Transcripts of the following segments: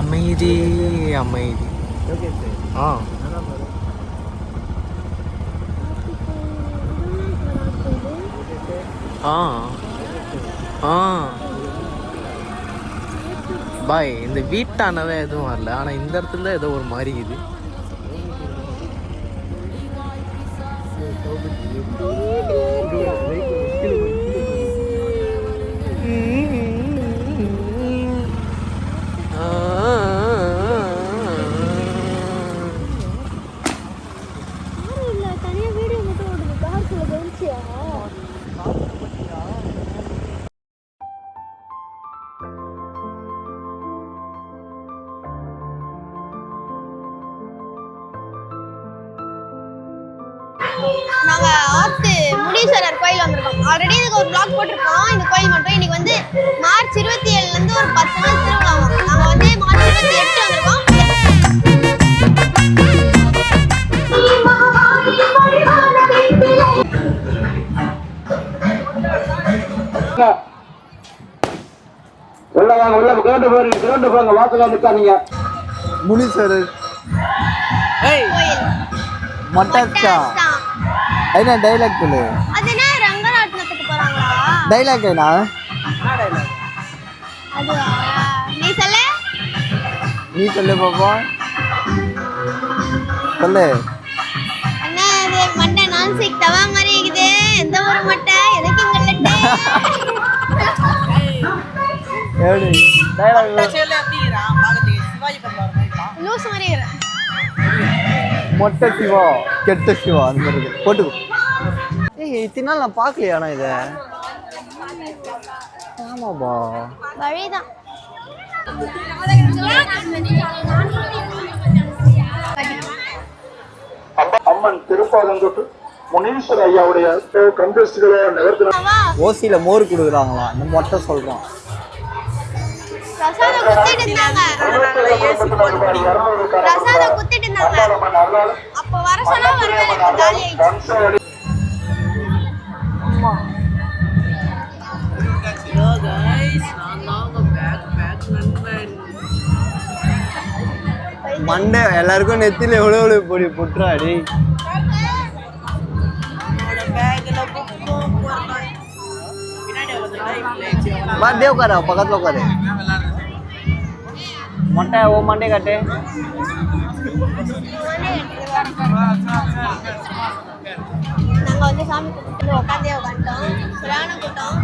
அமைதி அமைதி. ஆ ஆ ஆ பாய், இந்த வீட்டானதான் எதுவும் வரல. ஆனால் இந்த இடத்துல ஏதோ ஒரு மாதிரி இது. நாங்க ஆத்து முனீஸ்வரர் கோயில் வந்திருக்கோம். ஆல்ரெடி இதுக்கு ஒரு vlog போட்டிருக்கோம். இந்த கோயில் மட்டும் இன்னைக்கு வந்து மார்ச் 27ல இருந்து ஒரு 10 நாள் திருவிழா. நாங்க வந்து மார்ச் 28 வந்திருக்கோம். முனீஸ்வரர் கோயில் மட்டாஸ்டா என்ன டைலாக் சொல்லு. அது என்ன ரங்கநாட்டனத்துக்கு போறாங்களா? டைலாக் என்ன? அதுவா? நீ சொல்லு. நீ சொல்லு பாப்பா. சொல்லு. அண்ணா இது மட்டை நான்சிக் தவா மாதிரி இருக்குது. எந்த ஒரு மட்டை எதுக்கு இங்க லட்டு? ஏடி டைலாக் சொல்லு அப்படிங்கறா. பாக்கறதுக்கு சிவாஜி படம் மாதிரிடா. லூஸ் மாதிரி இரு. மொட்டை சிவா கெட்ட சிவா அந்த மாதிரி இருக்கு. போட்டுக்கோ. ஏய் இத்தனை நாள் நான் பார்க்கலையா நான் இதை. ஆமாப்பா வழிதான். அம்மன் திருப்பாதங்கொட்டு முனீஸ்வர ஐயாவுடைய கந்தஸ்திகளை நிவர்த்தனம். ஓசியில மோர் கொடுக்குறாங்களா இந்த மொட்டை சொல்றான். பிரசாதம் குத்திட்டு இருந்தாங்க. பிரசாதம் குத்திட்டு இருந்தாங்க. அப்ப வர சொன்னா வரவே இல்லை. காலி ஆயிடுச்சு. ஹலோ गाइस, நான் தான் பேக் நண்பன். மண்டே எல்லாருக்கும் நெத்தில எவ்வளவு பொடி புட்றாடி. என்னோட பேக்ல புக்கும் போறேன். பின்னாடி வந்து லைஃப் பா தேவ் காரா பக்கத்துல உட்காரு. மொட்டை ஓ மண்டே காட்டு. நாங்க வந்து சாமி கும்பிட்டு உட்காந்தே உட்காந்துட்டோம். புராண கூட்டம்.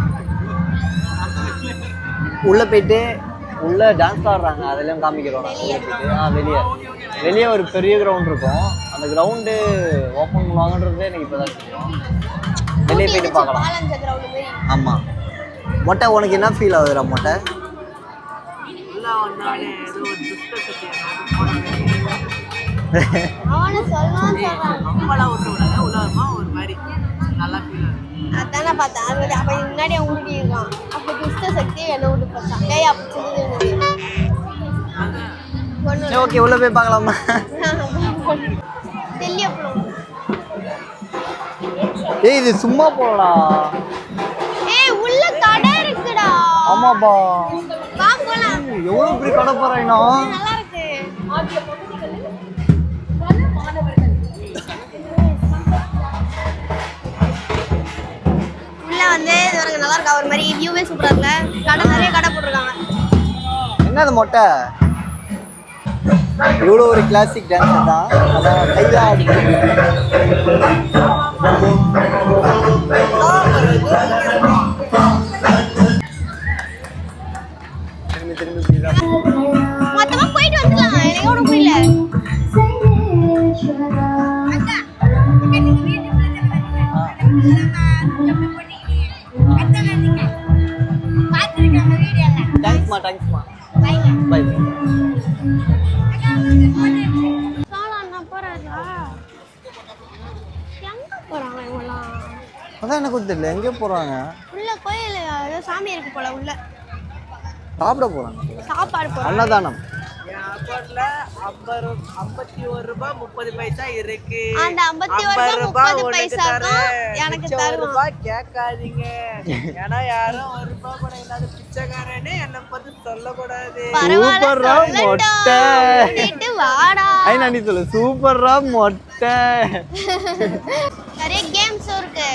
உள்ள போயிட்டு உள்ள டான்ஸ் ஆடுறாங்க. அதெல்லாம் காமிக்கிறோம். வெளியே வெளியே ஒரு பெரிய கிரவுண்ட் இருக்கும். அந்த கிரவுண்டு ஓப்பன் பண்ணுவாங்கன்றதே எனக்கு இப்போதான் தெரியும். வெளியே போயிட்டு பார்க்கலாம். ஆமாம். மொட்டை உனக்கு என்ன ஃபீல் ஆகுதுடா மொட்டை? உள்ள வந்தானே ஏதோ ஒரு துஷ்ட சக்தி அவனை சொல்லலாம் சொல்றான். நம்மளா விட்டு விடாத. உலகமா ஒரு மாதிரி நல்லா ஃபீல் ஆகுது. அதானே பார்த்தேன். அது வந்து அப்போ முன்னாடி அவன் ஊட்டி இருக்கான். அப்போ துஷ்ட சக்தி என்ன விட்டு பார்த்தான். ஏய் அப்போ சின்னது ஓகே உள்ள போய் பார்க்கலாமா? தெரியப்படும். ஏய் இது சும்மா போகலாம். ஏய் உள்ள கடை இருக்குடா. ஆமாப்பா. வா போலாம். எவ்வளோ இப்படி கடை போகிறீங்கன்னா நல்லா இருக்கு. உள்ள வந்து இது வரைக்கும் நல்லா இருக்கா. ஒரு மாதிரி வியூவே சூப்பரா இருக்குல்ல. கடை நிறைய கடை போட்டிருக்காங்க. என்னது மொட்டை? இவ்வளோ ஒரு கிளாசிக் டான்ஸ் தான். அதான் கையா மொத்தமா போயிட்டு வந்துடலாம். எனக்கு ஒன்றும் புரியல. தேங்க்ஸ்மா பை. அதான் எனக்கு தெரியல எங்கே போகிறாங்க. உள்ள கோயில் ஏதோ சாமி இருக்கு போல. உள்ள சாப்பிட போகிறாங்க. சாப்பாடு போறாங்க. அன்னதானம். நோட்ல 51 ரூபாய் 30 பைசா இருக்கு. அந்த 51 ரூபாய் 30 பைசாக்கும் எனக்கு தருவான். ரூபாய் கேட்காதீங்க. ஏன்னா யாரும் 1 ரூபாய் கூட இல்லாத பிச்சைக்காரனே என்ன பத்தி சொல்லக்கூடாது. சூப்பர்ரா மொட்டை. கூட்டிட்டு வாடா. ஐனா நீ சொல்லு சூப்பர்ரா மொட்டை. நிறைய கேம்ஸ் இருக்கு.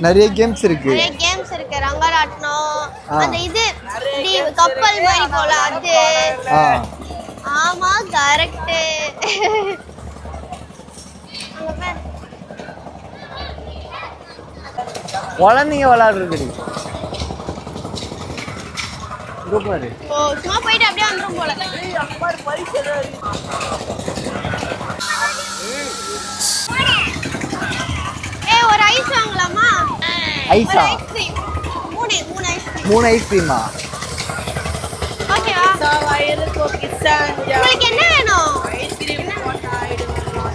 நிறைய கேம்ஸ் இருக்கு. நிறைய கேம்ஸ் இருக்கு. ரங்கராட்டனம், அந்த இது கப்பல் மாதிரி போல அது. ஆமா கரெக்ட். குழந்தைங்க விளையாடுறது பாரு. ஓ சும்மா போயிட்டு அப்படியே வந்துரும் போல. ஏய் ஒரு ஐஸ் வாங்கலாமா? ஐஸா? மூணு ஐஸ்கிரீம். 3 ஐஸ்கிரீமா? ஓகேவா? உங்களுக்கு என்ன வேணும்?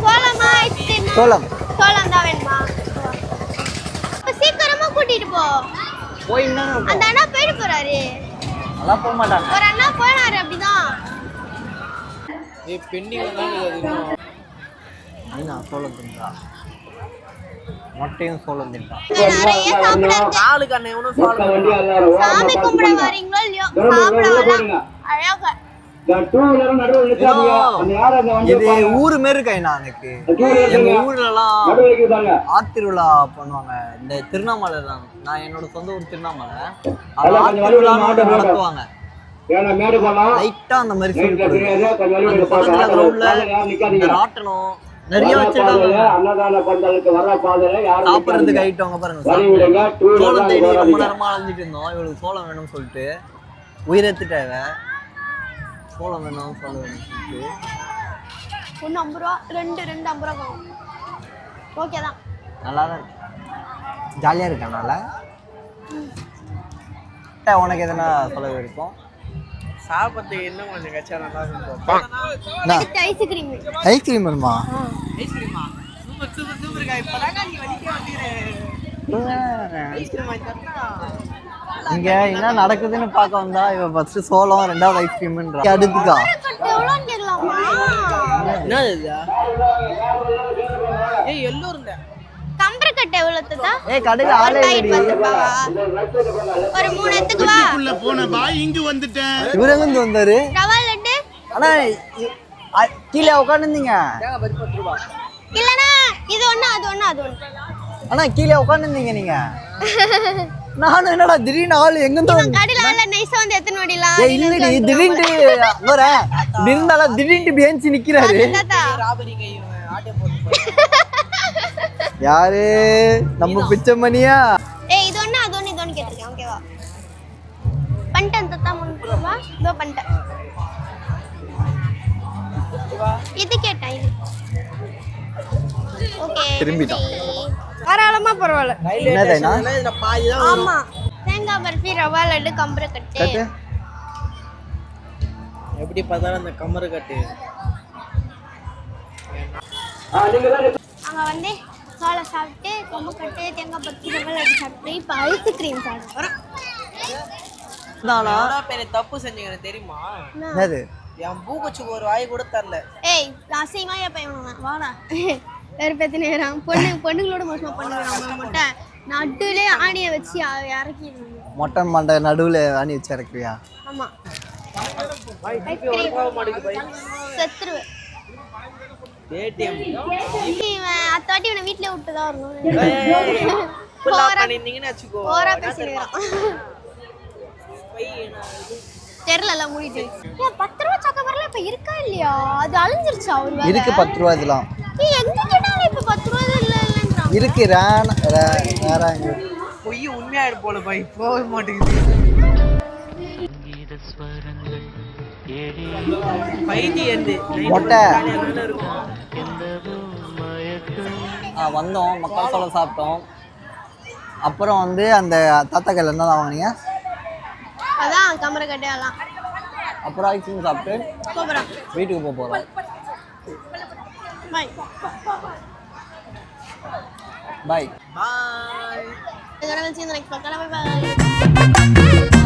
சோளமா ஐஸ்கிரீம்? சோளம். சோளம் தான் வேணுமா? அப்ப சீக்கிரமா கூட்டிட்டு போ. போய் என்ன அந்த அண்ணா போயிட்டு போறாரு. அதெல்லாம் போக மாட்டாங்க. ஒரு அண்ணா போனாரு அப்படிதான். ஏய் பெண்டிங் தான் இது. ஐனா சோளம் தின்றா. மொட்டையும் சோளம் தின்றா. நிறைய சாப்பிடாதீங்க. நாலு கண்ணே இவனும் ஃபாலோ சாமி கும்பிட வரீங்களோ இல்லையோ சாப்பிட வேணாம். அழகா இது ஊரு மாரி இருக்கா எனக்கு. எங்க ஊர்ல எல்லாம் ஆத்திருவிழா பண்ணுவாங்க. இந்த திருவண்ணாமலை தான். நான் என்னோட சொந்த ஊர் திருவண்ணாமலை. ஆத்திருவிழா நடத்துவாங்க. லைட்டா அந்த மாதிரி ஃபீல் பண்ணுது. அந்த பக்கத்துல கிரவுண்ட்ல இந்த ராட்டனம் நிறைய வச்சிருக்காங்க. சாப்பிட்றதுக்கு ஐட்டம் அங்க பாருங்க. சோளம் தேடி ரொம்ப நேரமா அலைஞ்சிட்டு இருந்தோம். இவளுக்கு சோளம் வேணும்னு சொல்லிட்டு உயிரெத்துட்டாங்க. சோளம் வேணும் சோளம் வேணும்னு சொல்லிட்டு 1 50 ரூபா 2 50 ரூபா. ஓகே தான். நல்லா தான் இருக்கு. ஜாலியாக இருக்கனால உனக்கு எதனா சொல்ல இருக்கும்? சாப்பிட்டு இன்னும் கொஞ்சம் கச்சா நல்லா இருக்கும். ஐஸ்கிரீம். ஐஸ்கிரீம் வருமா? ஐஸ்கிரீமா? சூப்பர் சூப்பர் சூப்பர் காய். இப்பதாங்க நீ வலிக்க வந்துறே. ஐஸ்கிரீம் வாங்கி தரனா? இங்க என்ன நடக்குதுன்னு பார்க்க வந்தா இவ ஃபர்ஸ்ட் சோளம், ரெண்டாவது ஐஸ்கிரீம்ன்றா. அடுத்துக்கா எவ்வளவு கேட்கலாமா? என்ன இது? ஏய் எல்லோ இருந்த கம்பரக்கட்டை எவ்வளவு தா? ஏய் கடையில ஆளே இல்லடி. ஒரு 3 எடுத்துக்கு வா. உள்ள போன பாய் இங்க வந்துட்டேன். இவரே வந்து வந்தாரு. ரவா லட்டு. அண்ணா கீழே உட்கார்ந்துங்க. தேங்காய் பருப்பு 10 ரூபாய். இல்லனா இது ஒண்ணு அது ஒண்ணு அது ஒண்ணு. அண்ணா கீழே உட்கார்ந்துங்க நீங்க. நானும் என்னடா திடீர்னு ஆளு எங்க இருந்து வந்து கடையில ஆள நைஸா வந்து எத்தனை வடிலாம். ஏய் இல்லடி திடீர்னு வரேன். திடீர்னு பேஞ்சி நிக்கிறாரு. ராபரி கை ஆட்டே போட்டு. யாரு நம்ம பிச்சமணியா? ஏய் இது ஒண்ணு அது ஒண்ணு இது ஒண்ணு கேட்டிருக்கேன். ஓகேவா? பண்ணிட்டேன் தத்தா முன்னுவா. இதோ பண்ணிட்டேன். இது கேட்டேன் இது. ஓகே. திரும்பிட்டான். தாராளமா பரவாயில்ல. என்னடா இதுல பாதி தான். ஆமா. தேங்காய் பர்ஃபி, ரவா லட்டு, கம்பரக்கட்டை. கட்டு. எப்படி பார்த்தாலும் அந்த கமரு கட்டு. அங்க வந்து சோள சாப்பிட்டு கம்பரக்கட்டை, தேங்காய் பர்ஃபி, ரவா லட்டு சாப்பிட்டு இப்ப ஐஸ்கிரீம் சாப்பிடுறோம். நானா எவ்வளோ பெரிய தப்பு செஞ்சீங்க எனக்கு தெரியுமா? என்னது? என் பூக்குச்சுக்கு ஒரு வாய் கூட தரல. ஏய் அசிங்கமா பையன் வாடா. வேற பேத்தினே பொண்ணுங்களோட மோசமா பண்ணுறாங்க. மொட்டை நடுவுலே ஆணியை வச்சு இறக்கி மொட்டை மண்டை நடுவுல ஆணி வச்சு இறக்குறியா? ஆமா. செத்துருவேன். ஏடிஎம் இவன் அத்தாட்டி இவனை வீட்டுல விட்டுதான் வரணும். பண்ணிருந்தீங்கன்னு வச்சுக்கோ. ஓரா பேசிக்கிறான். தெரியல மூடிட்டு. ஏன் 10 ரூபா சக்கவரல இப்ப இருக்கா இல்லையா? அது அழிஞ்சிருச்சா ஒரு வேளை? இருக்கு 10 ரூபாய் இதெல்லாம். ஏய் எங்க கேட்டாலும் இப்ப 10 ரூபா இல்லன்றாங்க. இருக்கு வேறாங்க. பொய் உண்மையாயிடு போல பை போக மாட்டேங்குது. பைதி எந்து மொட்டை இருக்கும். வந்தோம் மக்கள் சோளம் சாப்பிட்டோம். அப்புறம் வந்து அந்த தாத்தா கையில் என்ன வாங்கினீங்க? அதான் கம்பரக்கட்டை எல்லாம். அப்புறம் ஐஸ்கிரீம் சாப்பிட்டு போறோம். வீட்டுக்கு போகிறோம். Bye bye bye. இதோட வந்து நெக்ஸ்ட் பார்க்கலாம். Bye by.